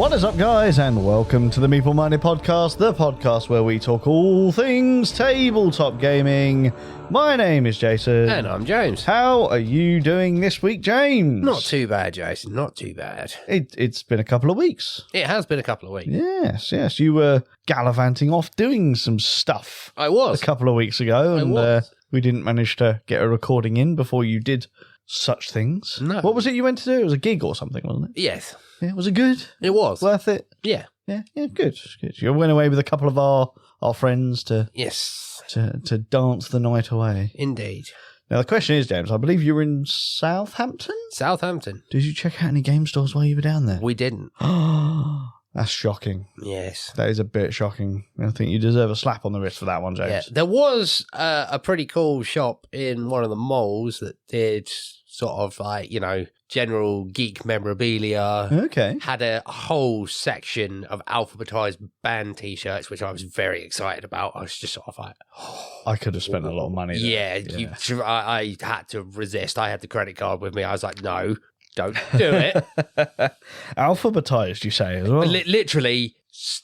What is up, guys, and welcome to the Meeple Minded podcast, the podcast where we talk all things tabletop gaming. My name is Jason. And I'm James. How are you doing this week, James? Not too bad, Jason. Not too bad. It's been a couple of weeks. It has been a couple of weeks. Yes. You were gallivanting off doing some stuff. I was. A couple of weeks ago, and we didn't manage to get a recording in before you did such things. No. What was it you went to do? It was a gig or something, wasn't it? Yes. Yeah, was it good? It was. Worth it? Yeah. Yeah, good. You went away with a couple of our friends to Yes. to dance the night away. Indeed. Now the question is, James, I believe you were in Southampton? Southampton. Did you check out any game stores while you were down there? We didn't. That's shocking. Yes. That is a bit shocking. I think you deserve a slap on the wrist for that one, James. Yeah. There was a pretty cool shop in one of the malls that did sort of like, general geek memorabilia. Okay. Had a whole section of alphabetized band t-shirts, which I was very excited about. I was just sort of like, I could have spent a lot of money there. Yeah. I had to resist. I had the credit card with me. I was like, no, don't do it. Alphabetized, you say, as well? Literally.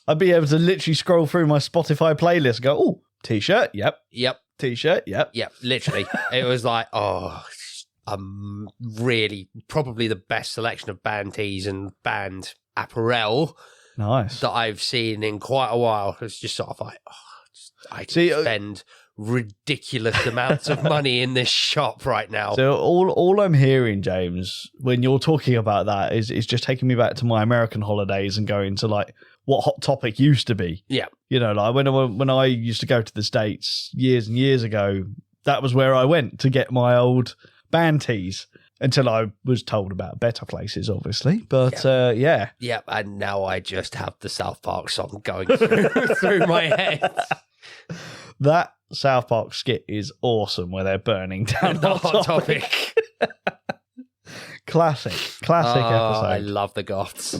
I'd be able to literally scroll through my Spotify playlist and go, oh, t-shirt, yep. T-shirt, yep. Yep, literally. It was like, really probably the best selection of band tees and band apparel nice that I've seen in quite a while. It's just sort of like, I can spend ridiculous amounts of money in this shop right now. So all I'm hearing, James, when you're talking about that is just taking me back to my American holidays and going to like what Hot Topic used to be. Yeah. Like when I used to go to the States years and years ago, that was where I went to get my old band tees until I was told about better places, obviously. But yeah. Yeah, and now I just have the South Park song going through my head. That South Park skit is awesome where they're burning down the Hot Topic. Classic episode. I love the goths.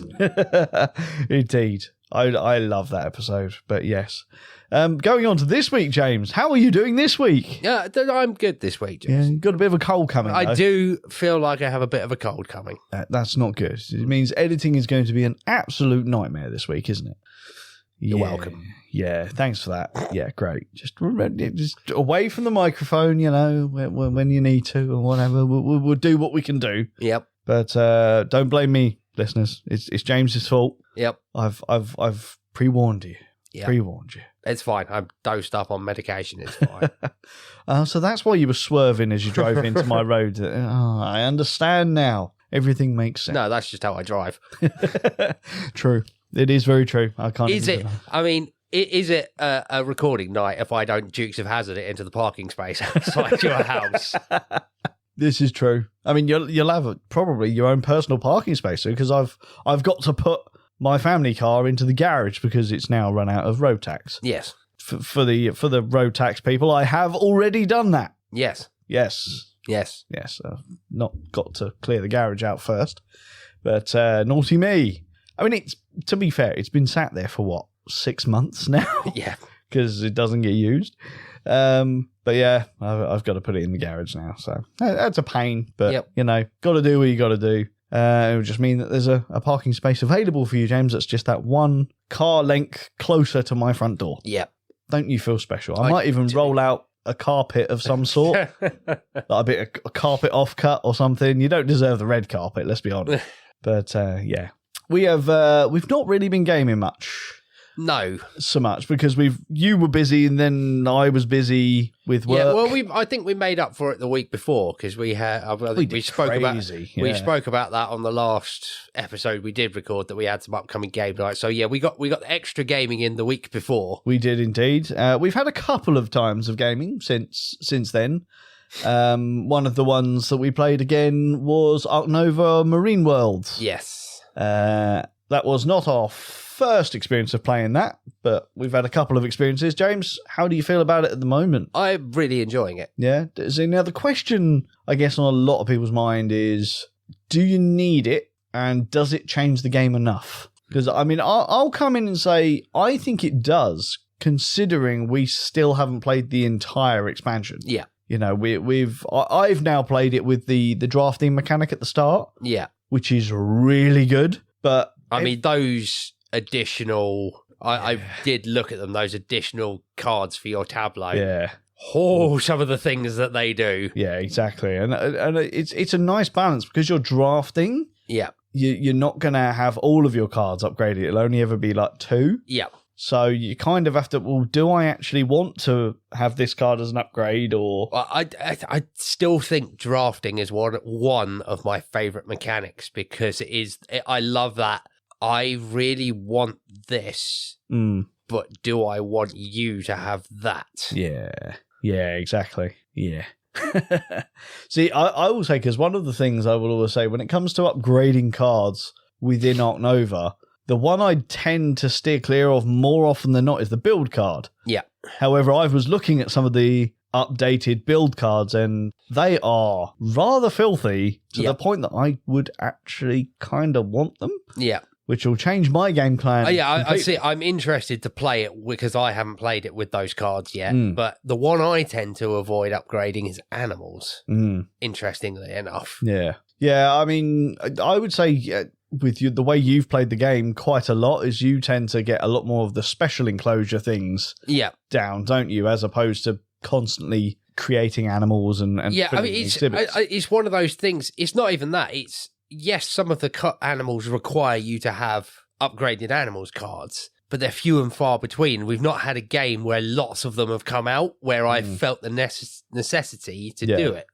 Indeed. I love that episode. But yes. Going on to this week, James. How are you doing this week? Yeah, I'm good this week, James. Yeah, you've got a bit of a cold coming, though. I do feel like I have a bit of a cold coming. That's not good. It means editing is going to be an absolute nightmare this week, isn't it? You're welcome. Yeah, thanks for that. Yeah, great. Just remember, just away from the microphone, when you need to or whatever. We'll do what we can do. Yep. But don't blame me, listeners. It's James's fault. Yep. I've pre-warned you. Yep. Pre-warned you. It's fine. I'm dosed up on medication. It's fine. So that's why you were swerving as you drove into my road. I understand now. Everything makes sense. No, that's just how I drive. True. It is very true. I can't. Is it? I mean, is it a recording night if I don't Dukes of Hazzard it into the parking space outside your house? This is true. I mean, you'll have probably your own personal parking space because I've got to put my family car into the garage because it's now run out of road tax. Yes. For the road tax people, I have already done that. Yes. I've not got to clear the garage out first, but naughty me. I mean, to be fair, it's been sat there for what, 6 months now? Yeah. Because it doesn't get used. But yeah, I've got to put it in the garage now. So that's a pain, but got to do what you got to do. It would just mean that there's a parking space available for you, James. That's just that one car length closer to my front door. Yep. Don't you feel special? I might even roll out a carpet of some sort, like a bit of a carpet offcut or something. You don't deserve the red carpet, let's be honest. But yeah, we've not really been gaming much. No, so much because you were busy and then I was busy with work. Yeah, well, I think we made up for it the week before because we spoke about that on the last episode we did record that we had some upcoming game nights. So yeah, we got extra gaming in the week before. We did indeed. We've had a couple of times of gaming since then. One of the ones that we played again was Ark Nova Marine Worlds. Yes. That was not our first experience of playing that, but we've had a couple of experiences. James, how do you feel about it at the moment? I'm really enjoying it. Yeah. So now the question, I guess, on a lot of people's mind is, do you need it and does it change the game enough? Because, I mean, I'll come in and say, I think it does, considering we still haven't played the entire expansion. Yeah. I've now played it with the drafting mechanic at the start. Yeah. Which is really good, but I mean, those additional... I did look at them, those additional cards for your tableau. Yeah. Oh, some of the things that they do. Yeah, exactly. And it's a nice balance because you're drafting. Yeah. You're not going to have all of your cards upgraded. It'll only ever be like 2. Yeah. So you kind of have to, well, do I actually want to have this card as an upgrade or... Well, I still think drafting is one of my favourite mechanics because I love that. I really want this, but do I want you to have that? Yeah, exactly. Yeah. See, I will say, because one of the things I will always say, when it comes to upgrading cards within Ark Nova, the one I tend to steer clear of more often than not is the build card. Yeah. However, I was looking at some of the updated build cards and they are rather filthy to the point that I would actually kind of want them. Yeah. Which will change my game plan. I see. I'm interested to play it because I haven't played it with those cards yet. But the one I tend to avoid upgrading is animals, interestingly enough. Yeah. Yeah, I mean, I would say with you, the way you've played the game quite a lot is you tend to get a lot more of the special enclosure things down, don't you? As opposed to constantly creating animals and yeah, I mean, it's one of those things. It's not even that. It's... Yes, some of the animals require you to have upgraded animals cards, but they're few and far between. We've not had a game where lots of them have come out where I felt the necessity to do it.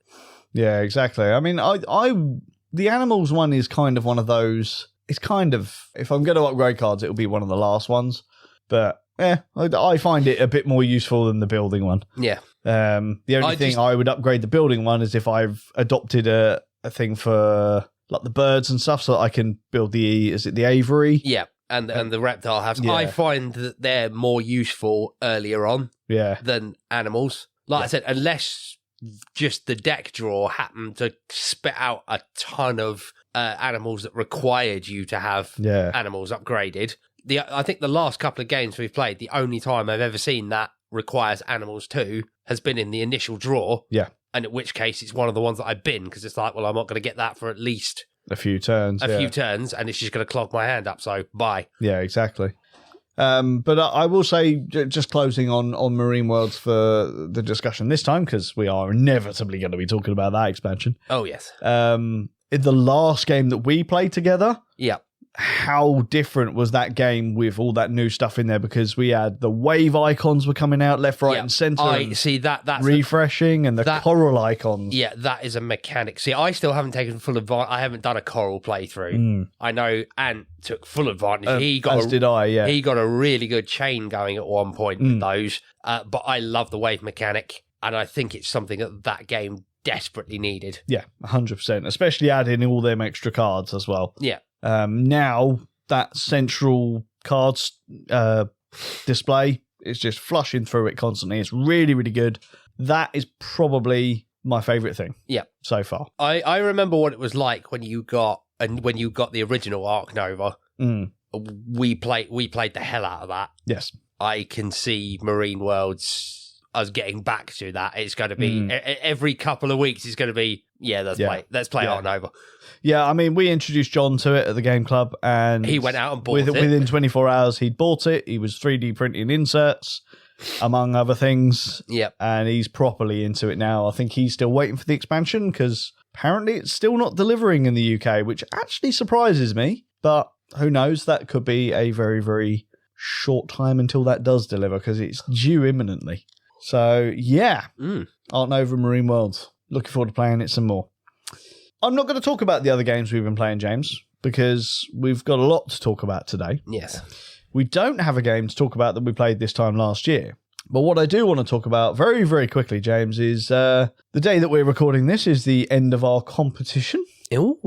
Yeah, exactly. I mean, the animals one is kind of one of those. It's kind of, if I'm going to upgrade cards, it'll be one of the last ones. But I find it a bit more useful than the building one. Yeah. The only thing I would upgrade the building one is if I've adopted a thing for... like the birds and stuff, so that I can build the aviary? Yeah, and the reptile halves. Yeah. I find that they're more useful earlier on than animals. Like I said, unless just the deck draw happened to spit out a ton of animals that required you to have animals upgraded. I think the last couple of games we've played, the only time I've ever seen that requires animals too has been in the initial draw. Yeah. And in which case, it's one of the ones that I bin because it's like, well, I'm not going to get that for at least a few turns. Few turns, and it's just going to clog my hand up. So bye. Yeah, exactly. But I will say, just closing on Marine Worlds for the discussion this time, because we are inevitably going to be talking about that expansion. Oh yes. In the last game that we played together, how different was that game with all that new stuff in there? Because we had the wave icons were coming out left, right, and centre. I see that's refreshing, and the coral icons. Yeah, that is a mechanic. See, I still haven't taken full advantage. I haven't done a coral playthrough. I know Ant took full advantage. He got he got a really good chain going at one point with those. But I love the wave mechanic, and I think it's something that game desperately needed. Yeah, 100%. Especially adding all them extra cards as well. Yeah. Now that central cards display is just flushing through it constantly. It's really, really good. That is probably my favourite thing. Yeah, so far. I remember what it was like when you got the original Ark Nova. We played the hell out of that. Yes, I can see Marine Worlds. Us getting back to that. It's going to be every couple of weeks. It's going to be let's play Ark Nova. Yeah, I mean, we introduced John to it at the game club, and he went out and bought it. Within 24 hours, he'd bought it. He was 3D printing inserts, among other things. Yep. And he's properly into it now. I think he's still waiting for the expansion because apparently it's still not delivering in the UK, which actually surprises me. But who knows? That could be a very, very short time until that does deliver because it's due imminently. So, yeah, Ark Nova Marine Worlds. Looking forward to playing it some more. I'm not going to talk about the other games we've been playing, James, because we've got a lot to talk about today. Yes. We don't have a game to talk about that we played this time last year. But what I do want to talk about very, very quickly, James, is the day that we're recording this is the end of our competition. Ooh.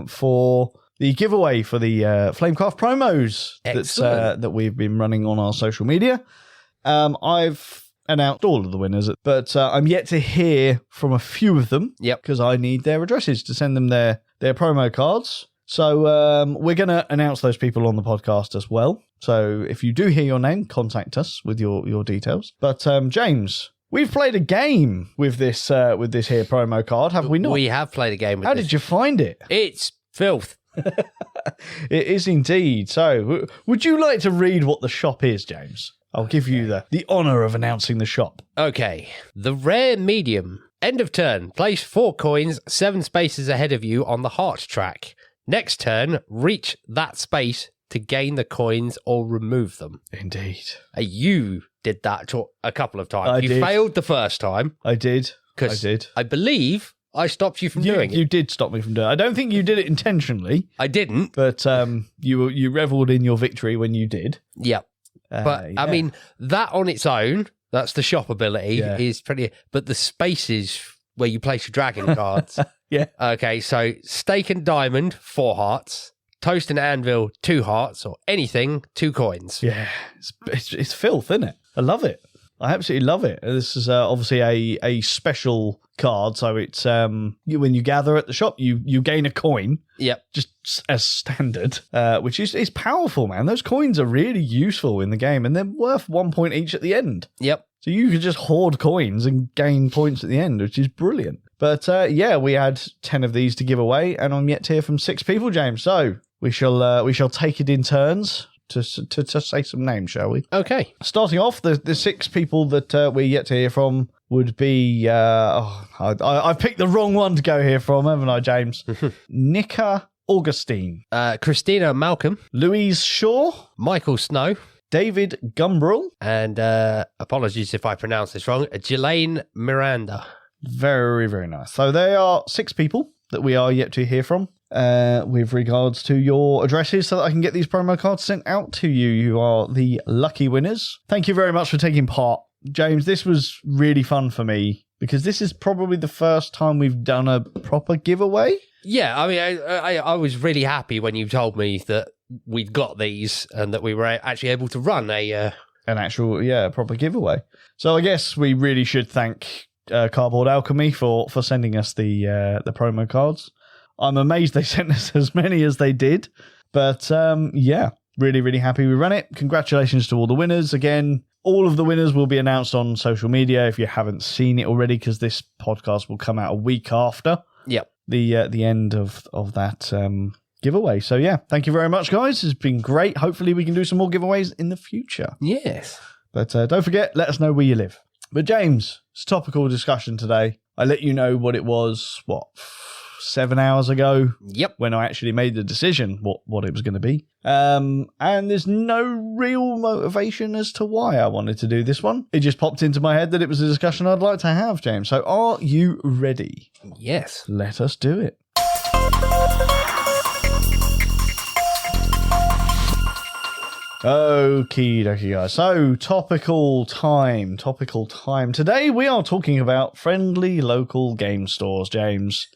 For the giveaway for the Flamecraft promos that we've been running on our social media. I've announced all of the winners, but I'm yet to hear from a few of them. Yep. Because I need their addresses to send them their promo cards. So we're going to announce those people on the podcast as well. So if you do hear your name, contact us with your details. But James, we've played a game with this here promo card, have we not? We have played a game with How did you find it? It's filth. It is indeed. So, would you like to read what the shop is, James? I'll give you the honour of announcing the shop. Okay. The rare medium. End of turn. Place 4 coins 7 spaces ahead of you on the heart track. Next turn, reach that space to gain the coins or remove them. Indeed. You did that a couple of times. You failed the first time. I did. I believe I stopped you from doing it. You did stop me from doing it. I don't think you did it intentionally. I didn't. But you revelled in your victory when you did. Yep. I mean, that on its own, that's the shop ability, is pretty... But the spaces where you place your dragon cards... Yeah. Okay, so Stake and Diamond, 4 hearts. Toast and Anvil, 2 hearts. Or anything, 2 coins. Yeah. It's filth, isn't it? I love it. I absolutely love it. This is obviously a special card, so it's when you gather at the shop, you gain a coin. Yep. Just as standard, which is powerful, man. Those coins are really useful in the game, and they're worth 1 point each at the end. Yep. So you could just hoard coins and gain points at the end, which is brilliant. But we had 10 of these to give away, and I'm yet to hear from 6 people, James. So we shall take it in turns. To say some names, shall we? Okay. Starting off, the 6 people that we're yet to hear from would be... I've picked the wrong one to go here from, haven't I, James? Nika Augustine. Christina Malcolm. Louise Shaw. Michael Snow. David Gumbrel. And apologies if I pronounce this wrong, Jelaine Miranda. Very, very nice. So there are 6 people that we are yet to hear from. With regards to your addresses so that I can get these promo cards sent out to you. You are the lucky winners. Thank you very much for taking part. James, this was really fun for me because this is probably the first time we've done a proper giveaway. Yeah, I mean, I was really happy when you told me that we'd got these and that we were actually able to run an actual, proper giveaway. So I guess we really should thank Cardboard Alchemy for sending us the promo cards. I'm amazed they sent us as many as they did. But, really, really happy we ran it. Congratulations to all the winners. Again, all of the winners will be announced on social media if you haven't seen it already, because this podcast will come out a week after the end of that giveaway. So, thank you very much, guys. It's been great. Hopefully we can do some more giveaways in the future. Yes. But don't forget, let us know where you live. But, James, it's a topical discussion today. I let you know what it was, 7 hours ago. Yep. When I actually made the decision what it was going to be. And there's no real motivation as to why I wanted to do this one. It just popped into my head that it was a discussion I'd like to have, James. So are you ready? Yes. Let us do it. Okie dokie, guys. So, topical time. Today we are talking about friendly local game stores, James.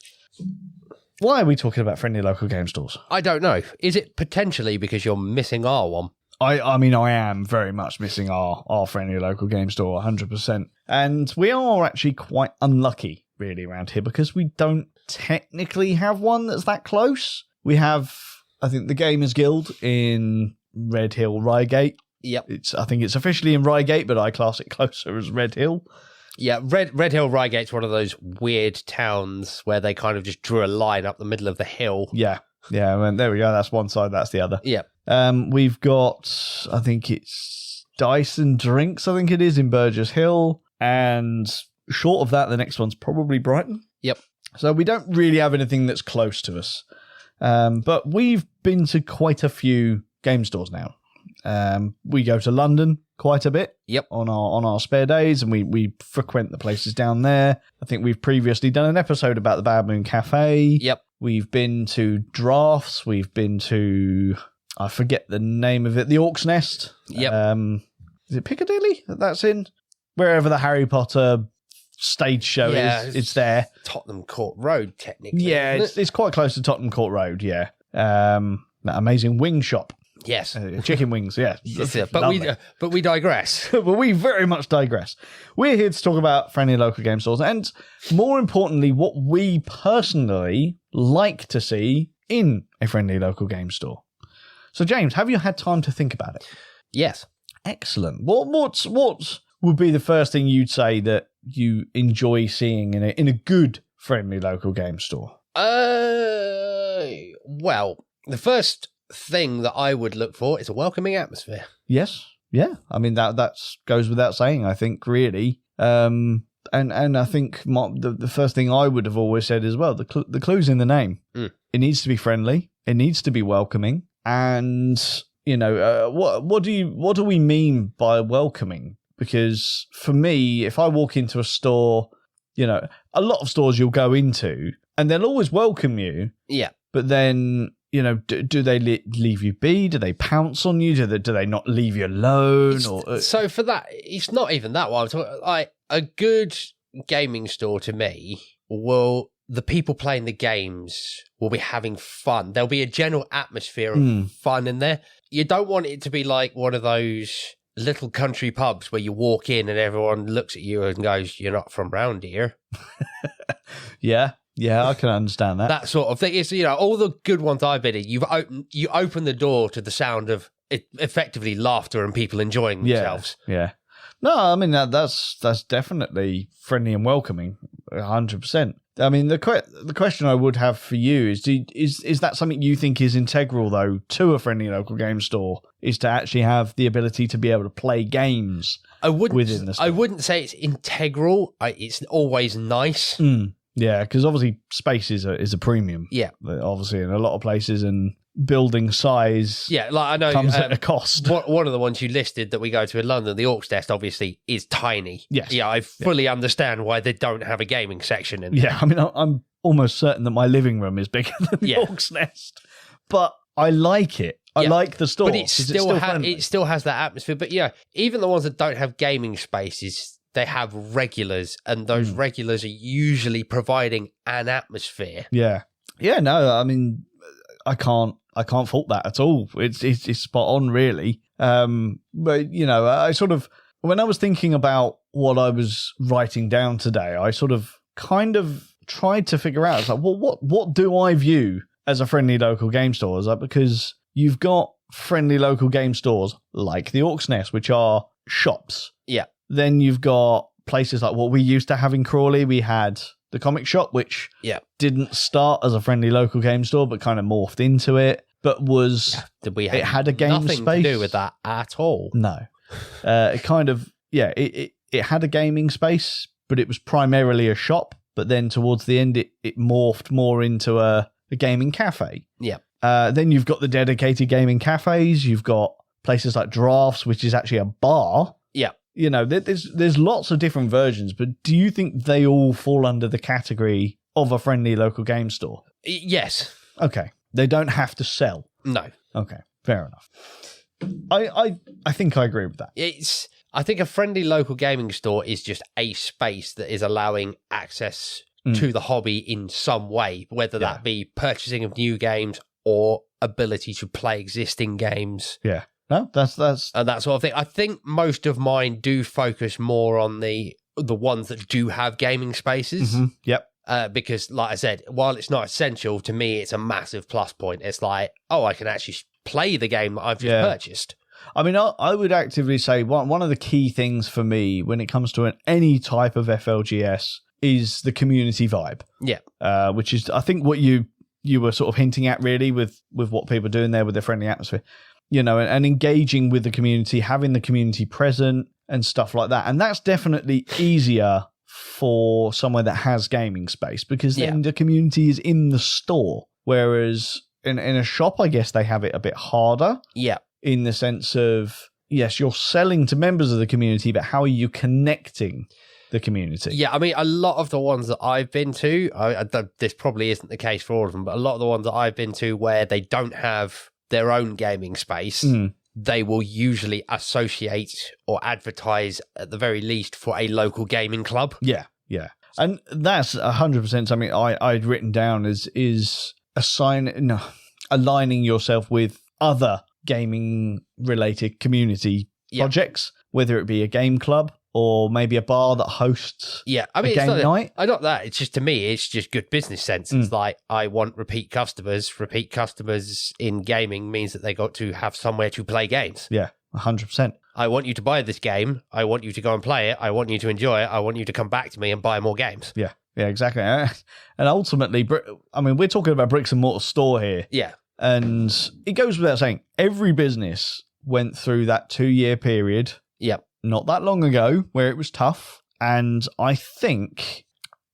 Why are we talking about friendly local game stores? I don't know. Is it potentially because you're missing our one? I mean, I am very much missing our friendly local game store, 100%. And we are actually quite unlucky, really, around here, because we don't technically have one that's that close. We have, I think, the Gamers Guild in Red Hill, Reigate. Yep. I think it's officially in Reigate, but I class it closer as Red Hill. Yeah, Red Hill Reigate's one of those weird towns where they kind of just drew a line up the middle of the hill. Yeah, and there we go. That's one side, that's the other. Yeah. We've got, I think it's Dice and Drinks, I think it is, in Burgess Hill. And short of that, the next one's probably Brighton. Yep. So we don't really have anything that's close to us. But we've been to quite a few game stores now. We go to London quite a bit. Yep. On our spare days, and we frequent the places down there. I think we've previously done an episode about the Bad Moon Cafe. Yep. We've been to Drafts. We've been to, I forget the name of it, the Orc's Nest. Yep. Is it Piccadilly that's in? Wherever the Harry Potter stage show is, it's there. Tottenham Court Road, technically. Yeah, it's quite close to Tottenham Court Road, yeah. That amazing wing shop. Yes. Chicken wings, yeah. But we digress. But we very much digress. We're here to talk about friendly local game stores and, more importantly, what we personally like to see in a friendly local game store. So, James, have you had time to think about it? Yes. Excellent. What would be the first thing you'd say that you enjoy seeing in a good friendly local game store? Well, the first thing that I would look for is a welcoming atmosphere. Yes. Yeah. I mean, that goes without saying, I think, really. And I think the first thing I would have always said as well, the clue's in the name. It needs to be friendly. It needs to be welcoming. And, what do we mean by welcoming? Because for me, if I walk into a store, a lot of stores you'll go into and they'll always welcome you. Yeah. But then, do they leave you be? Do they pounce on you? Do they not leave you alone? So for that, it's not even that one. I'm talking, like, a good gaming store to me the people playing the games will be having fun. There'll be a general atmosphere of fun in there. You don't want it to be like one of those little country pubs where you walk in and everyone looks at you and goes, "You're not from round here." Yeah, I can understand that. That sort of thing. It's, all the good ones I've been in, you open the door to the sound of effectively laughter and people enjoying themselves. Yeah. No, I mean, that's definitely friendly and welcoming, 100%. I mean, the question I would have for you is that something you think is integral, though, to a friendly local game store, is to actually have the ability to be able to play games within the store? I wouldn't say it's integral. It's always nice. Yeah, because obviously space is a premium. Yeah. Obviously, in a lot of places, and building size I know, comes at a cost. One of the ones you listed that we go to in London, the Orcs Nest, obviously, is tiny. Yes. Yeah, I fully understand why they don't have a gaming section in there. Yeah, I mean, I'm almost certain that my living room is bigger than the Orcs Nest. But I like it. I like the store. But it still has that atmosphere. But even the ones that don't have gaming spaces, they have regulars, and those regulars are usually providing an atmosphere. Yeah. Yeah, no, I mean, I can't fault that at all. It's spot on, really. But I sort of, when I was thinking about what I was writing down today, I sort of kind of tried to figure out, it's like, well, what do I view as a friendly local game store? Is that because you've got friendly local game stores like the Orcs Nest, which are shops. Yeah. Then you've got places like what we used to have in Crawley. We had the comic shop, which didn't start as a friendly local game store, but kind of morphed into it. But it had a game nothing space. Nothing to do with that at all. No. It kind of, it had a gaming space, but it was primarily a shop. But then towards the end, it morphed more into a gaming cafe. Yeah. Then you've got the dedicated gaming cafes. You've got places like Drafts, which is actually a bar. Yeah. There's lots of different versions, but do you think they all fall under the category of a friendly local game store? Yes. Okay. They don't have to sell. No. Okay. Fair enough. I think I agree with that. I think a friendly local gaming store is just a space that is allowing access to the hobby in some way, whether that be purchasing of new games or ability to play existing games. Yeah. No, that's and that sort of thing. I think most of mine do focus more on the ones that do have gaming spaces. Mm-hmm. Yep. Because, like I said, while it's not essential, to me, it's a massive plus point. It's like, I can actually play the game that I've just purchased. I mean, I would actively say one of the key things for me when it comes to any type of FLGS is the community vibe. Yeah. Which is, I think, what you were sort of hinting at, really, with what people are doing there with their friendly atmosphere. And engaging with the community, having the community present and stuff like that. And that's definitely easier for somewhere that has gaming space, because then the community is in the store. Whereas in a shop, I guess they have it a bit harder. Yeah. In the sense of, yes, you're selling to members of the community, but how are you connecting the community? Yeah, I mean, a lot of the ones that I've been to, this probably isn't the case for all of them, but a lot of the ones that I've been to where they don't have their own gaming space, they will usually associate or advertise at the very least for a local gaming club. Yeah, yeah. And that's 100% something I'd written down is aligning yourself with other gaming related community projects, whether it be a game club or maybe a bar that hosts I mean, a game night. I not that. It's just, to me, it's just good business sense. It's like, I want repeat customers. Repeat customers in gaming means that they got to have somewhere to play games. Yeah, 100%. I want you to buy this game. I want you to go and play it. I want you to enjoy it. I want you to come back to me and buy more games. Yeah, exactly. And ultimately, I mean, we're talking about bricks and mortar store here. Yeah. And it goes without saying, every business went through that 2-year period. Yep. Not that long ago, where it was tough. And I think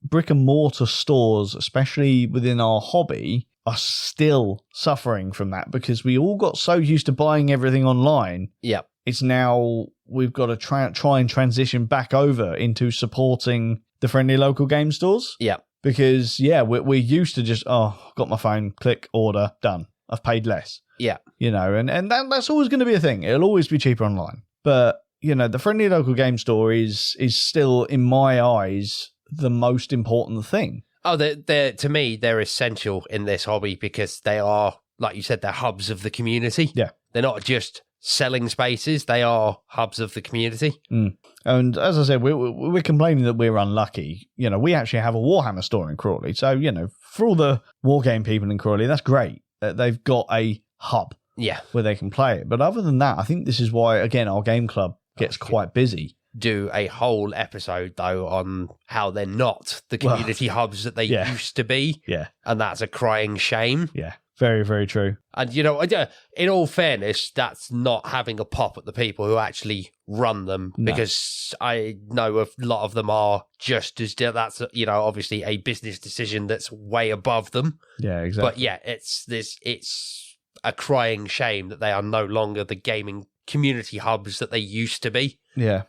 brick and mortar stores, especially within our hobby, are still suffering from that because we all got so used to buying everything online. Yep. It's now we've got to try and transition back over into supporting the friendly local game stores. Yep. Because, yeah, we're used to just, got my phone, click, order, done. I've paid less. Yeah. And that's always going to be a thing. It'll always be cheaper online. But, the friendly local game store is still, in my eyes, the most important thing. Oh, to me, they're essential in this hobby because they are, like you said, they're hubs of the community. Yeah. They're not just selling spaces. They are hubs of the community. Mm. And as I said, we're complaining that we're unlucky. We actually have a Warhammer store in Crawley. So, for all the wargame people in Crawley, that's great. They've got a hub where they can play it. But other than that, I think this is why, again, our game club gets quite busy. Do a whole episode, though, on how they're not the community hubs that they used to be. Yeah. And that's a crying shame. Yeah. Very, very true. And, in all fairness, that's not having a pop at the people who actually run them, because I know a lot of them are just as, that's, obviously a business decision that's way above them. Yeah, exactly. But yeah, it's a crying shame that they are no longer the gaming community hubs that they used to be. Yeah.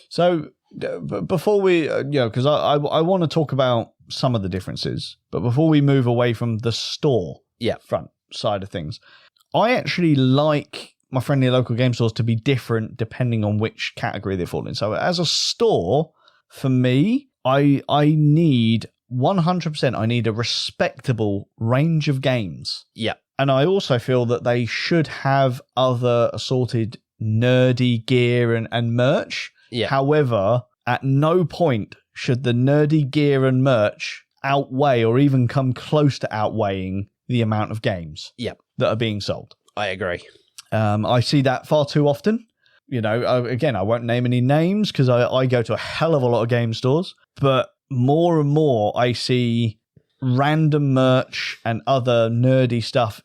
So before we, because I want to talk about some of the differences, but before we move away from the store front side of things, I actually like my friendly local game stores to be different depending on which category they fall in. So as a store, for me, I need 100%, I need a respectable range of games. Yeah. And I also feel that they should have other assorted nerdy gear and merch. Yeah. However, at no point should the nerdy gear and merch outweigh or even come close to outweighing the amount of games that are being sold. I agree. I see that far too often. Again, I won't name any names because I go to a hell of a lot of game stores, but more and more I see random merch and other nerdy stuff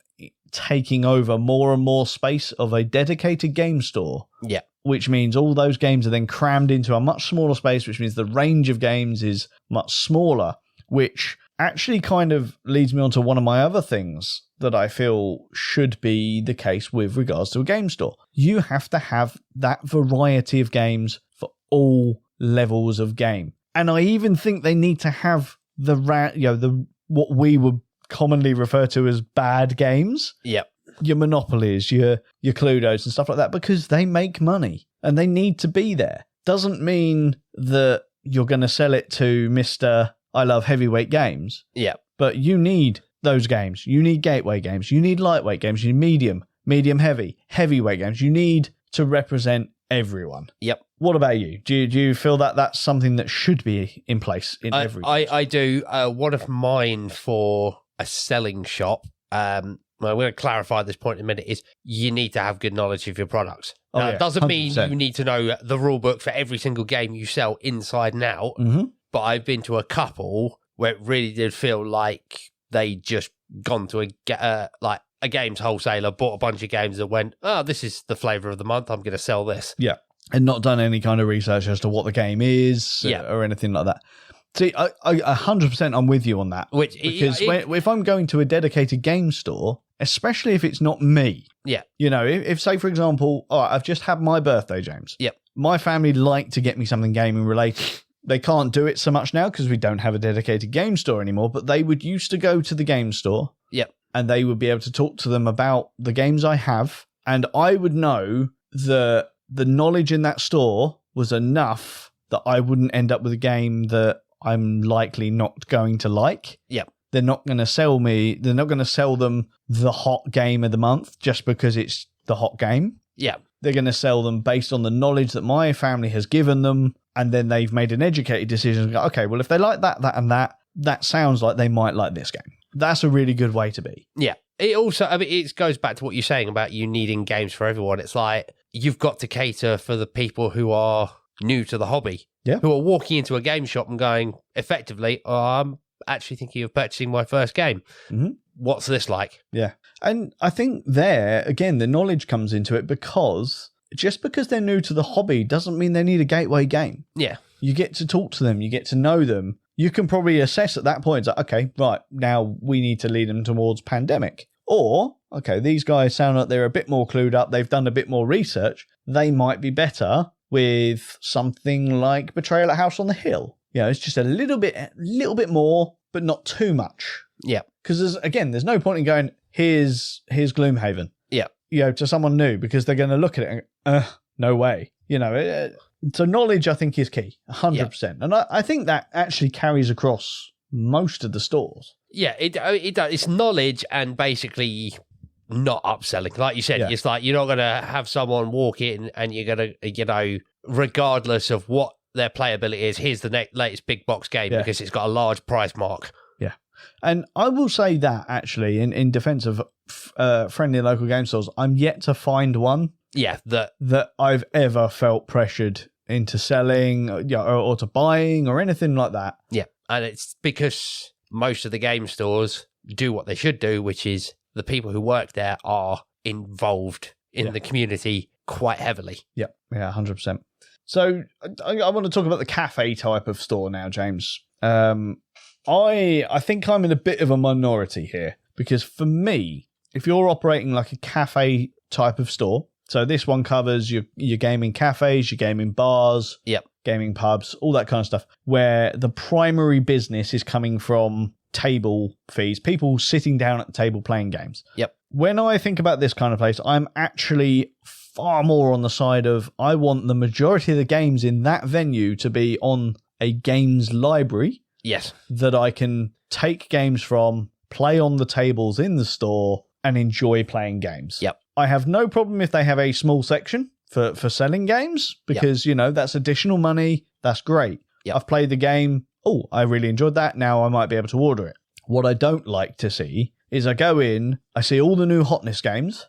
taking over more and more space of a dedicated game store. Yeah. Which means all those games are then crammed into a much smaller space, which means the range of games is much smaller, which actually kind of leads me on to one of my other things that I feel should be the case with regards to a game store. You have to have that variety of games for all levels of game. And I even think they need to have the what we would commonly refer to as bad games. Yep. Your Monopolies, your Cluedos and stuff like that, because they make money and they need to be there. Doesn't mean that you're going to sell it to Mr. I love heavyweight games. Yeah. But you need those games. You need gateway games. You need lightweight games. You need medium heavy, heavyweight games. You need to represent everyone. Yep. What about you? Do you feel that that's something that should be in place in every? I do. One of mine for a selling shop, I'm going to clarify this point in a minute, is you need to have good knowledge of your products. Now, it doesn't 100%. Mean you need to know the rule book for every single game you sell inside and out, but I've been to a couple where it really did feel like they just gone to a games wholesaler, bought a bunch of games and went, this is the flavour of the month, I'm going to sell this. Yeah, and not done any kind of research as to what the game is or anything like that. See, I 100% I'm with you on that. Because if I'm going to a dedicated game store, especially if it's not me, if say, for example, I've just had my birthday, James. Yep. My family like to get me something gaming related. They can't do it so much now because we don't have a dedicated game store anymore, but they would used to go to the game store. Yep. And they would be able to talk to them about the games I have. And I would know that the knowledge in that store was enough that I wouldn't end up with a game that I'm likely not going to like. Yep. They're not going to sell them the hot game of the month just because it's the hot game. Yeah. They're going to sell them based on the knowledge that my family has given them, and then they've made an educated decision. Okay, well, if they like that, and that sounds like they might like this game. That's a really good way to be. Yeah. It also, it goes back to what you're saying about you needing games for everyone. It's like you've got to cater for the people who are new to the hobby, who are walking into a game shop and going, effectively, I'm actually thinking of purchasing my first game. Mm-hmm. What's this like? Yeah. And I think there, again, the knowledge comes into it because just because they're new to the hobby doesn't mean they need a gateway game. Yeah. You get to talk to them, you get to know them. You can probably assess at that point, it's like, okay, right, now we need to lead them towards Pandemic. Or, okay, these guys sound like they're a bit more clued up, they've done a bit more research, they might be better with something like Betrayal at House on the Hill. It's just a little bit more, but not too much. Yeah. Because, there's no point in going, here's Gloomhaven. Yeah. To someone new, because they're going to look at it and go, no way. So knowledge, I think, is key, 100%. Yeah. And I think that actually carries across most of the stores. Yeah, it does. It's knowledge and basically not upselling. Like you said, It's like you're not going to have someone walk in and you're going to, regardless of what their playability is, here's the latest big box game because it's got a large price mark. Yeah. And I will say that, actually, in defense of friendly local game stores, I'm yet to find one that I've ever felt pressured into selling or to buying or anything like that. Yeah, and it's because most of the game stores do what they should do, which is the people who work there are involved in the community quite heavily. Yeah, 100%. So I want to talk about the cafe type of store now, James. I think I'm in a bit of a minority here because for me, if you're operating like a cafe type of store, so this one covers your gaming cafes, your gaming bars, gaming pubs, all that kind of stuff, where the primary business is coming from table fees, people sitting down at the table playing games. Yep. When I think about this kind of place, I'm actually far more on the side of I want the majority of the games in that venue to be on a games library. Yes. That I can take games from, play on the tables in the store, and enjoy playing games. Yep. I have no problem if they have a small section for selling games because, that's additional money. That's great. Yep. I've played the game. Oh, I really enjoyed that. Now I might be able to order it. What I don't like to see is I go in, I see all the new hotness games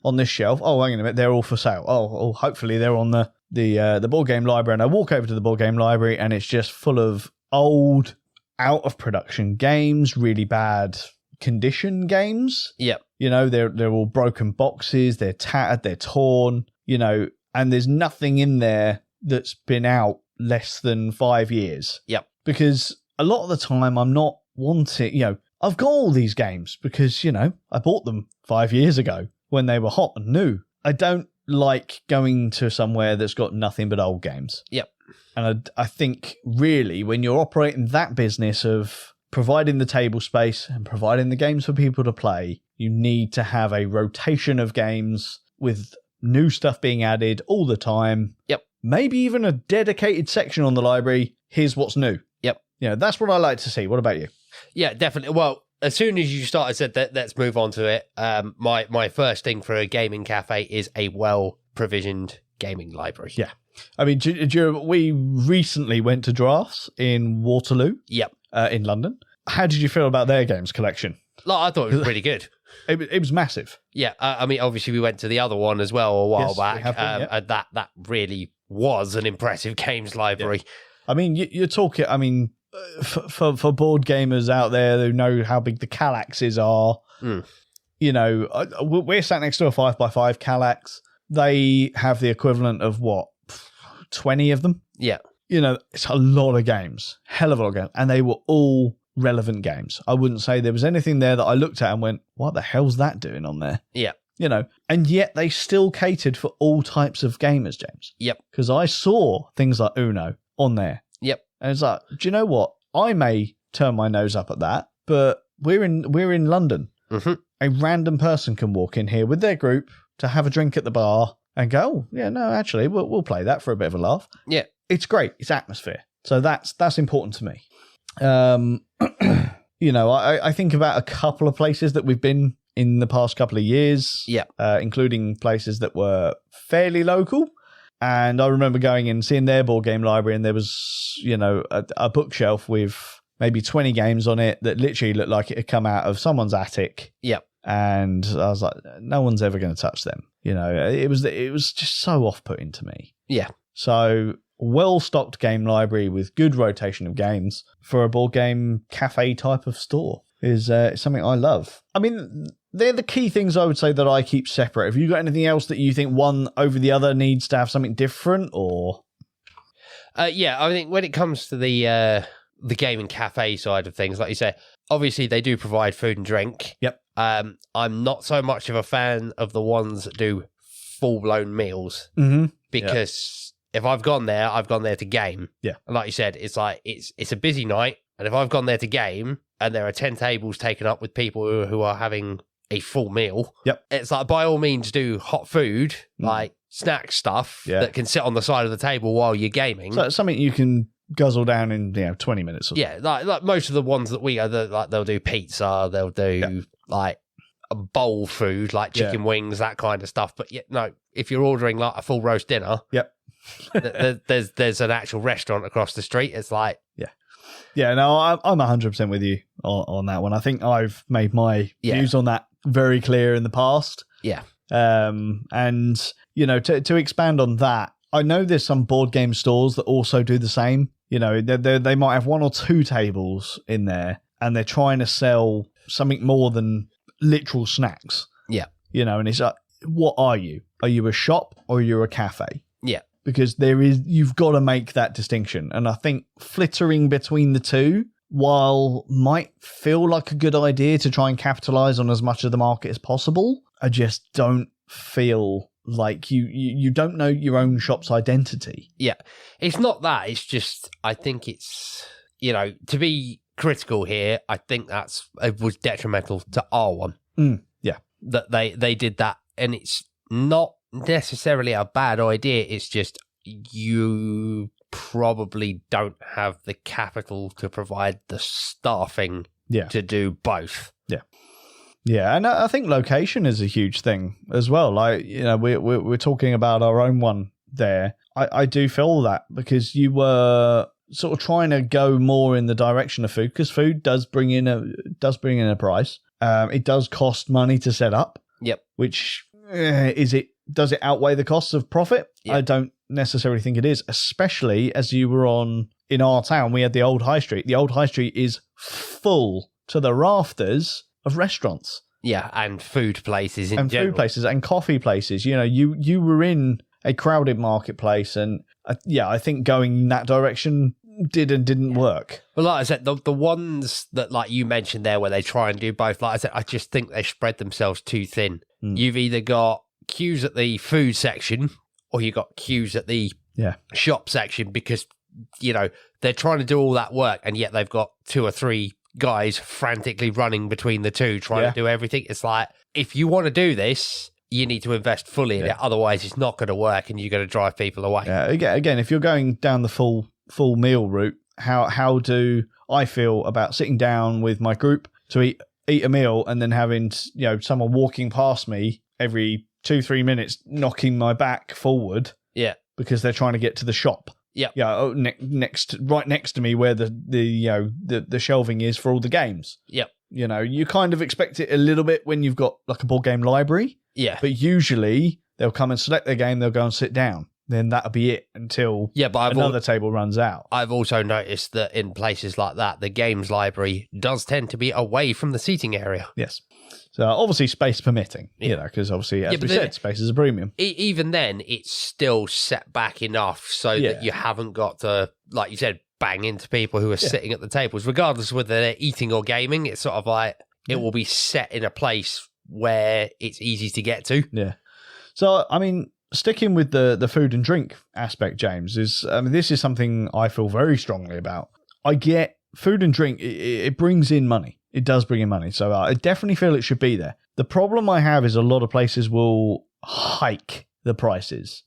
on this shelf. Oh, hang on a minute. They're all for sale. Oh, hopefully they're on the board game library. And I walk over to the board game library and it's just full of old, out of production games, really bad condition games. Yep. They're all broken boxes, they're tattered, they're torn, and there's nothing in there that's been out less than 5 years. Yep. Because a lot of the time I'm not wanting, I've got all these games because, I bought them 5 years ago when they were hot and new. I don't like going to somewhere that's got nothing but old games. Yep. And I think really when you're operating that business of providing the table space and providing the games for people to play, you need to have a rotation of games with new stuff being added all the time. Yep. Maybe even a dedicated section on the library. Here's what's new. Yep. That's what I like to see. What about you? Yeah, definitely. Well, as soon as you started said that, let's move on to it. My first thing for a gaming cafe is a well-provisioned gaming library. Yeah. I mean, we recently went to Drafts in Waterloo. Yep. In London. How did you feel about their games collection? I thought it was pretty good. It was massive. Yeah, I mean, obviously we went to the other one as well a while back. And that really was an impressive games library. Yeah. I mean, you're talking. I mean, for board gamers out there who know how big the Kallaxes are, we're sat next to a 5x5 Kallax. They have the equivalent of what, 20 of them. Yeah. It's a lot of games, hell of a lot of games, and they were all relevant games. I wouldn't say there was anything there that I looked at and went, what the hell's that doing on there? Yeah. And yet they still catered for all types of gamers, James. Yep. Because I saw things like Uno on there. Yep. And it's like, do you know what? I may turn my nose up at that, but we're in London. Mm-hmm. A random person can walk in here with their group to have a drink at the bar and go, oh, yeah, no, actually, we'll play that for a bit of a laugh. Yeah. It's great. It's atmosphere. So that's important to me. I think about a couple of places that we've been in the past couple of years. Yeah. Including places that were fairly local. And I remember going in and seeing their board game library, and there was, a bookshelf with maybe 20 games on it that literally looked like it had come out of someone's attic. Yeah. And I was like, no one's ever going to touch them. It was just so off-putting to me. Yeah. So well-stocked game library with good rotation of games for a board game cafe type of store is something I love. I mean, they're the key things I would say that I keep separate. Have you got anything else that you think one over the other needs to have something different, or? Yeah, I think when it comes to the gaming cafe side of things, like you say, obviously they do provide food and drink. Yep. I'm not so much of a fan of the ones that do full-blown meals because if I've gone there to game. Yeah. And like you said, it's like it's a busy night, and if I've gone there to game and there are 10 tables taken up with people who are having a full meal, it's like by all means do hot food, like snack stuff that can sit on the side of the table while you're gaming. So it's something you can guzzle down in 20 minutes. Or yeah, like most of the ones that we go, like they'll do pizza, they'll do like a bowl food, like chicken wings, that kind of stuff. But no, if you're ordering like a full roast dinner, there's an actual restaurant across the street. It's like no, I'm 100% with you on that one. I think I've made my views on that very clear in the past. And to expand on that, I know there's some board game stores that also do the same. They might have one or two tables in there, and they're trying to sell something more than literal snacks. And it's like, what are you? Are you a shop or are you a cafe? Because you've got to make that distinction. And I think flittering between the two, while might feel like a good idea to try and capitalize on as much of the market as possible, I just don't feel like you don't know your own shop's identity. It's not that. It's just, I think it's, to be critical here, I think it was detrimental to R1. That they did that. And it's not necessarily a bad idea. It's just you probably don't have the capital to provide the staffing to do both. And I think location is a huge thing as well. Like, we're talking about our own one there. I do feel that because you were sort of trying to go more in the direction of food, because food does bring in a price. It does cost money to set up. Which does it outweigh the costs of profit? I don't necessarily think it is, especially as you were in our town. We had the old high street. The old high street is full to the rafters of restaurants. And food places in general. Food places and coffee places. You were in a crowded marketplace, and I think going in that direction didn't work. Well, like I said, the ones that like you mentioned there where they try and do both, like I said, I just think they spread themselves too thin. You've either got queues at the food section or you got queues at the shop section, because they're trying to do all that work, and yet they've got 2 or 3 guys frantically running between the two trying to do everything. It's like, if you want to do this, you need to invest fully in it, otherwise it's not going to work and you're going to drive people away. Again, if you're going down the full meal route, how do I feel about sitting down with my group to eat a meal and then having someone walking past me every 2-3 minutes knocking my back forward because they're trying to get to the shop right next to me where the shelving is for all the games. You kind of expect it a little bit when you've got like a board game library, but usually they'll come and select their game, they'll go and sit down. Then that'll be it until another table runs out. I've also noticed that in places like that, the games library does tend to be away from the seating area. Yes. So obviously space permitting, because obviously, as we said, space is a premium. Even then, it's still set back enough so that you haven't got to, like you said, bang into people who are sitting at the tables. Regardless of whether they're eating or gaming, it's sort of like it will be set in a place where it's easy to get to. So, I mean, sticking with the food and drink aspect, James, this is something I feel very strongly about. I get food and drink, it brings in money. It does bring in money. So I definitely feel it should be there. The problem I have is a lot of places will hike the prices.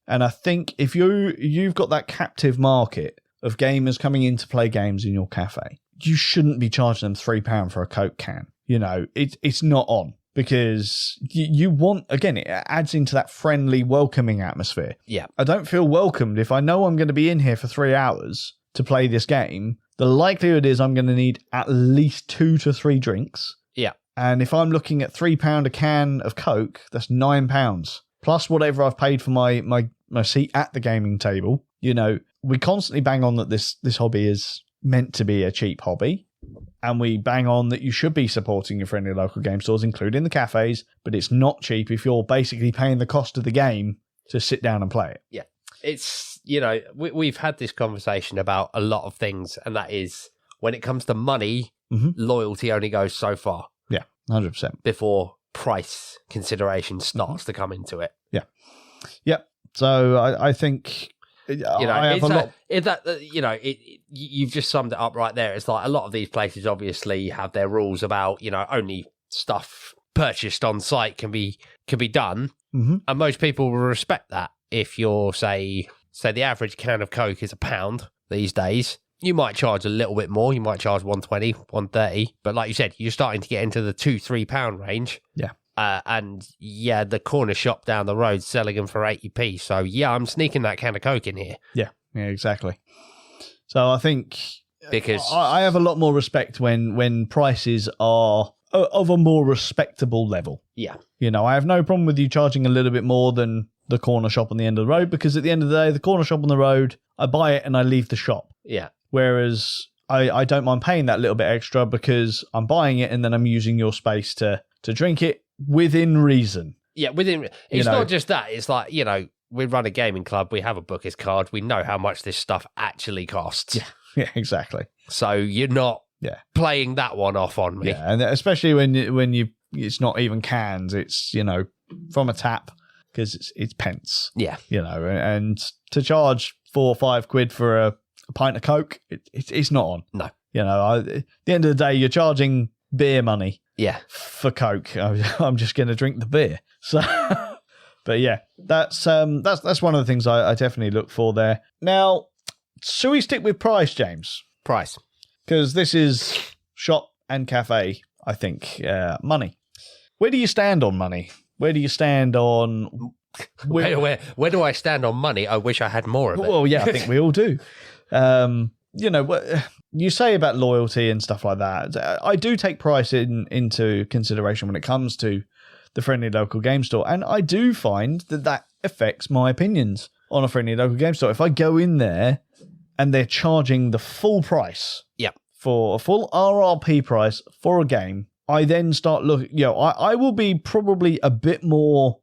And I think if you've got that captive market of gamers coming in to play games in your cafe, you shouldn't be charging them £3 for a Coke can. It's not on. Because you want, again, it adds into that friendly, welcoming atmosphere. I don't feel welcomed if I know I'm going to be in here for 3 hours to play this game. The likelihood is I'm going to need at least 2 to 3 drinks. And if I'm looking at £3 a can of Coke, that's £9. Plus whatever I've paid for my seat at the gaming table. We constantly bang on that this hobby is meant to be a cheap hobby. and we bang on that you should be supporting your friendly local game stores, including the cafes, but it's not cheap if you're basically paying the cost of the game to sit down and play it. Yeah. It's, we've had this conversation about a lot of things, and that is when it comes to money, loyalty only goes so far. Yeah, 100%. Before price consideration starts to come into it. Yeah. Yeah. So I think... you've just summed it up right there. It's like a lot of these places obviously have their rules about, only stuff purchased on site can be done, and most people will respect that. If you're say the average can of Coke is £1 these days, you might charge a little bit more. You might charge 120, 130, but like you said, you're starting to get into the £2-3 range. Yeah. The corner shop down the road selling them for 80p. So I'm sneaking that can of Coke in here. Yeah, exactly. So I think because I have a lot more respect when prices are of a more respectable level. Yeah. I have no problem with you charging a little bit more than the corner shop on the end of the road, because at the end of the day, the corner shop on the road, I buy it and I leave the shop. Yeah. Whereas I don't mind paying that little bit extra because I'm buying it and then I'm using your space to drink it within reason. Yeah, within. It's not just that. It's like, we run a gaming club. We have a Booker's card. We know how much this stuff actually costs. Yeah, exactly. So you're not playing that one off on me. Yeah, and especially when it's not even cans. It's, from a tap, because it's pence. Yeah. And to charge £4 or £5 for a pint of Coke, it's not on. No. At the end of the day, you're charging beer money. Yeah. For Coke. I'm just going to drink the beer. So, but yeah, that's one of the things I definitely look for there. Now, should we stick with price, James? Price. Because this is shop and cafe, I think. Money. Where do you stand on money? Where do you stand on... Where do I stand on money? I wish I had more of it. Well, yeah, I think we all do. What you say about loyalty and stuff like that. I do take price into consideration when it comes to the friendly local game store, and I do find that affects my opinions on a friendly local game store. If I go in there and they're charging the full price, for a full RRP price for a game, I then start looking. I will be probably a bit more.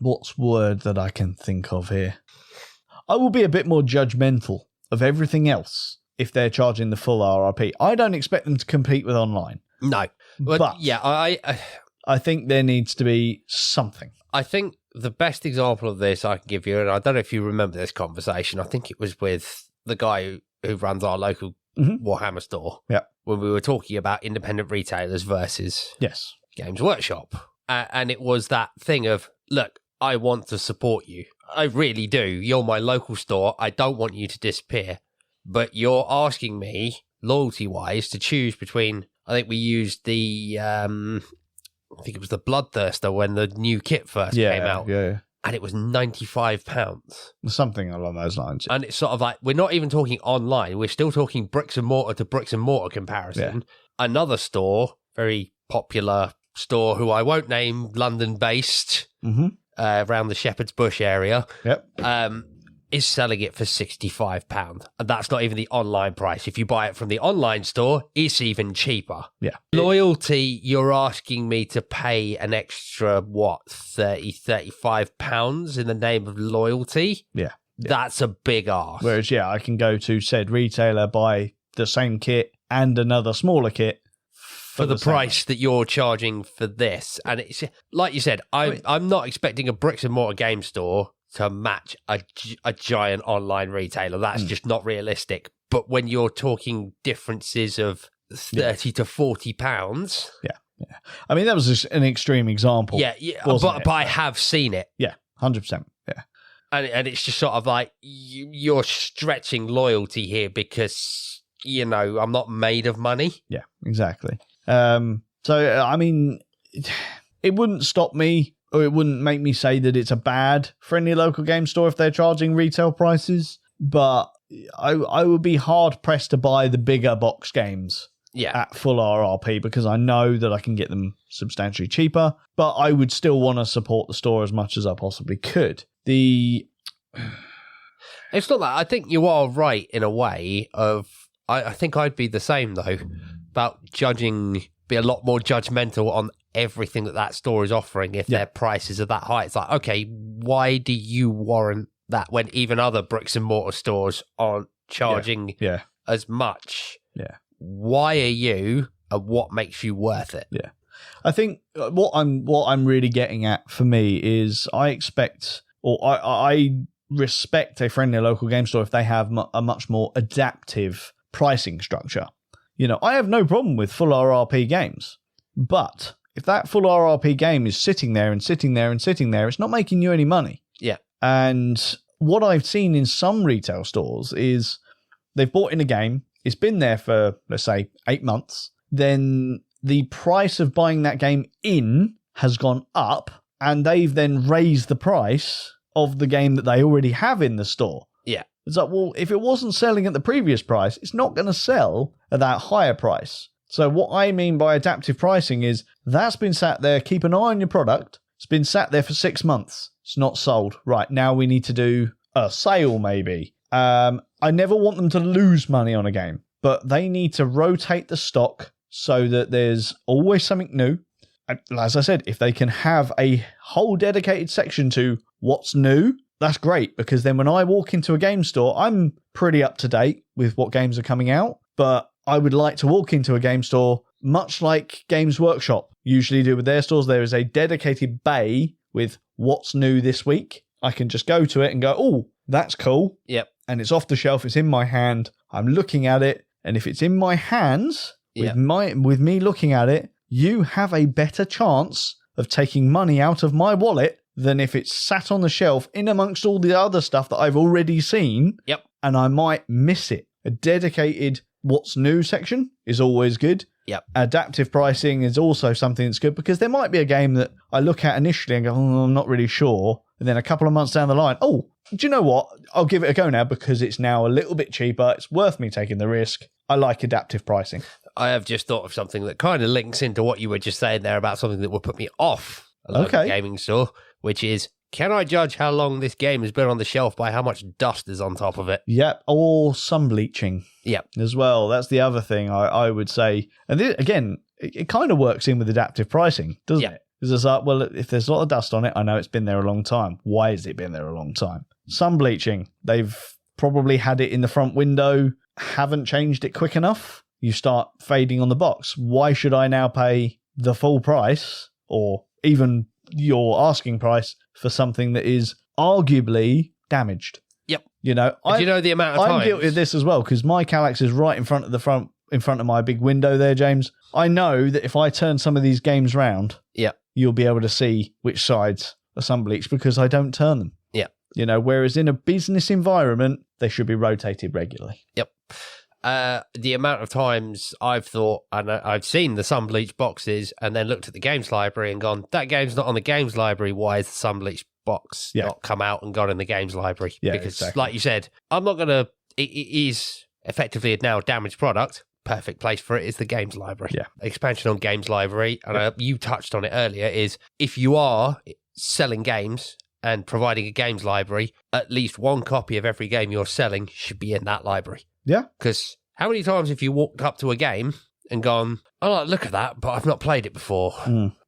What's word that I can think of here? I will be a bit more judgmental of everything else if they're charging the full RRP. I don't expect them to compete with online. No. But I think there needs to be something. I think the best example of this I can give you, and I don't know if you remember this conversation, I think it was with the guy who runs our local Warhammer store. Yeah. When we were talking about independent retailers versus Games Workshop. And it was that thing of, look, I want to support you. I really do. You're my local store. I don't want you to disappear. But you're asking me, loyalty-wise, to choose between... I think we used the... I think it was the Bloodthirster when the new kit first came out. Yeah. And it was £95. Something along those lines. And it's sort of like, we're not even talking online. We're still talking bricks and mortar to bricks and mortar comparison. Yeah. Another store, very popular store, who I won't name, London-based, around the Shepherd's Bush area, is selling it for £65. And that's not even the online price. If you buy it from the online store, it's even cheaper. Yeah. Loyalty, you're asking me to pay an extra, £35 in the name of loyalty? Yeah. That's a big ask. Whereas, I can go to said retailer, buy the same kit and another smaller kit for the price that you're charging for this. And it's like you said, I'm not expecting a bricks and mortar game store to match a giant online retailer. That's just not realistic. But when you're talking differences of £30 to £40, I mean, that was just an extreme example. But I have seen it. 100%. Yeah, and it's just sort of like you're stretching loyalty here because I'm not made of money. Yeah, exactly. So I mean, it wouldn't stop me, or it wouldn't make me say that it's a bad friendly local game store if they're charging retail prices, but I would be hard pressed to buy the bigger box games at full RRP because I know that I can get them substantially cheaper, but I would still want to support the store as much as I possibly could. It's not that. I think you are right in a way of I think I'd be the same, though, about be a lot more judgmental on everything that store is offering if their prices are that high. It's like, okay, why do you warrant that when even other bricks and mortar stores aren't charging as much? Yeah. Why are you, and what makes you worth it? Yeah. I think what I'm really getting at for me is I expect, or I respect a friendly local game store if they have a much more adaptive pricing structure. You know, I have no problem with full RRP games, but if that full RRP game is sitting there and sitting there and sitting there, it's not making you any money. Yeah. And what I've seen in some retail stores is they've bought in a game, it's been there for, let's say, 8 months, then the price of buying that game in has gone up, and they've then raised the price of the game that they already have in the store. Yeah. It's like, well, if it wasn't selling at the previous price, it's not going to sell at that higher price. So what I mean by adaptive pricing is that's been sat there, keep an eye on your product. It's been sat there for 6 months. It's not sold. Right, now we need to do a sale maybe. I never want them to lose money on a game, but they need to rotate the stock so that there's always something new. As I said, if they can have a whole dedicated section to what's new, that's great, because then when I walk into a game store, I'm pretty up to date with what games are coming out, but I would like to walk into a game store much like Games Workshop usually do with their stores. There is a dedicated bay with what's new this week. I can just go to it and go, oh, that's cool. Yep. And it's off the shelf, it's in my hand, I'm looking at it, and if it's in my hands, with me looking at it, you have a better chance of taking money out of my wallet than if it's sat on the shelf in amongst all the other stuff that I've already seen. Yep. And I might miss it. A dedicated what's new section is always good. Yep. Adaptive pricing is also something that's good, because there might be a game that I look at initially and go, oh, I'm not really sure. And then a couple of months down the line, oh, do you know what? I'll give it a go now because it's now a little bit cheaper. It's worth me taking the risk. I like adaptive pricing. I have just thought of something that kind of links into what you were just saying there about something that would put me off a local gaming store, which is, can I judge how long this game has been on the shelf by how much dust is on top of it? Yep, or sun bleaching. Yep. As well. That's the other thing I would say. And again, it kind of works in with adaptive pricing, doesn't it? Because it's like, well, if there's a lot of dust on it, I know it's been there a long time. Why has it been there a long time? Sun bleaching. They've probably had it in the front window, haven't changed it quick enough. You start fading on the box. Why should I now pay the full price, or even your asking price, for something that is arguably damaged? Yep. You know, do you know the amount of times? I'm guilty of this as well, because my Kallax is right in front of my big window there, James. I know that if I turn some of these games round, you'll be able to see which sides are sun bleached, because I don't turn them. Yeah. You know, whereas in a business environment, they should be rotated regularly. Yep. The amount of times I've thought, and I've seen the sun bleached boxes and then looked at the games library and gone, that game's not on the games library. Why is the sun bleached box not come out and gone in the games library? Yeah, because exactly. Like you said, I'm not going to, it is effectively a now damaged product. Perfect place for it is the games library. Yeah. Expansion on games library, and you touched on it earlier, is if you are selling games and providing a games library, at least one copy of every game you're selling should be in that library. Yeah. Because how many times have you walked up to a game and gone, oh, like, look at that, but I've not played it before.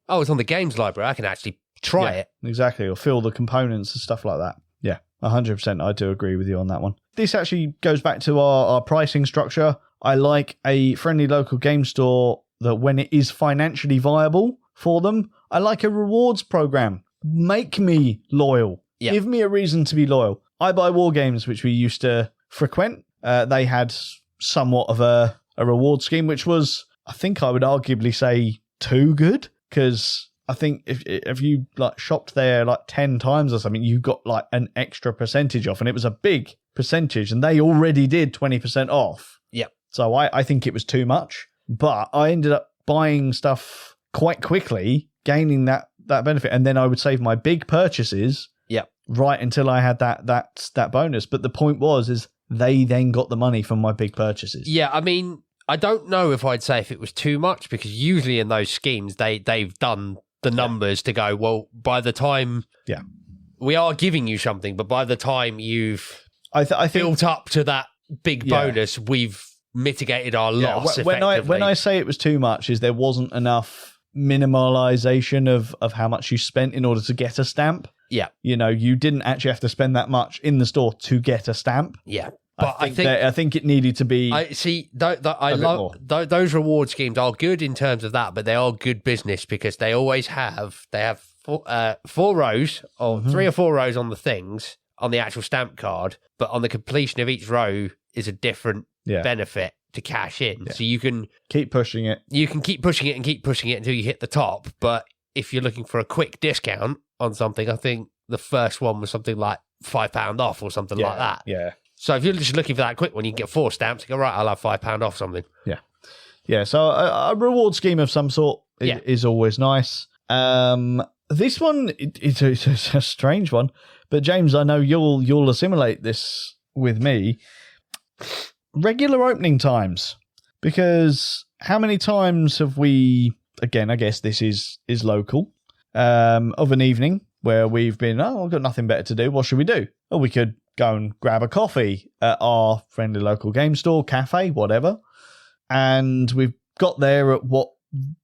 Oh, it's on the games library. I can actually try it. Exactly. Or feel the components and stuff like that. Yeah, 100%. I do agree with you on that one. This actually goes back to our pricing structure. I like a friendly local game store that when it is financially viable for them, I like a rewards program. Make me loyal. Yeah. Give me a reason to be loyal. I Buy War Games, which we used to frequent. They had somewhat of a reward scheme, which was, I think I would arguably say, too good, because I think if you like shopped there like 10 times or something, you got like an extra percentage off, and it was a big percentage, and they already did 20% off. Yep. So I think it was too much, but I ended up buying stuff quite quickly, gaining that benefit, and then I would save my big purchases right until I had that bonus. But the point is they then got the money from my big purchases. Yeah, I mean, I don't know if I'd say if it was too much, because usually in those schemes, they've done the numbers to go, well, by the time we are giving you something, but by the time you've built up to that big bonus, we've mitigated our loss. When I say it was too much, is there wasn't enough minimalisation of how much you spent in order to get a stamp. Yeah. You didn't actually have to spend that much in the store to get a stamp. Yeah. But I think it needed to be. I see. I love those reward schemes are good in terms of that, but they are good business because they always have 4 rows or 3 or 4 rows on the things on the actual stamp card, but on the completion of each row is a different benefit to cash in. Yeah. So you can keep pushing it. You can keep pushing it and keep pushing it until you hit the top. But if you're looking for a quick discount on something, I think the first one was something like £5 off or something like that. Yeah. So if you're just looking for that quick one, you can get 4 stamps. You go, right, I'll have £5 off something. Yeah. Yeah. So a reward scheme of some sort is always nice. This one, it's a strange one, but James, I know you'll assimilate this with me. Regular opening times, because how many times have we? Again, I guess this is local. Of an evening where we've been, I've got nothing better to do. What should we do? Well, we could go and grab a coffee at our friendly local game store, cafe, whatever. And we've got there at what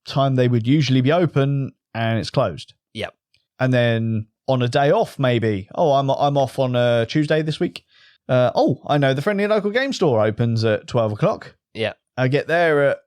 time they would usually be open, and it's closed. Yep. And then on a day off, maybe. I'm off on a Tuesday this week. I know the friendly local game store opens at 12 o'clock. Yeah. I get there at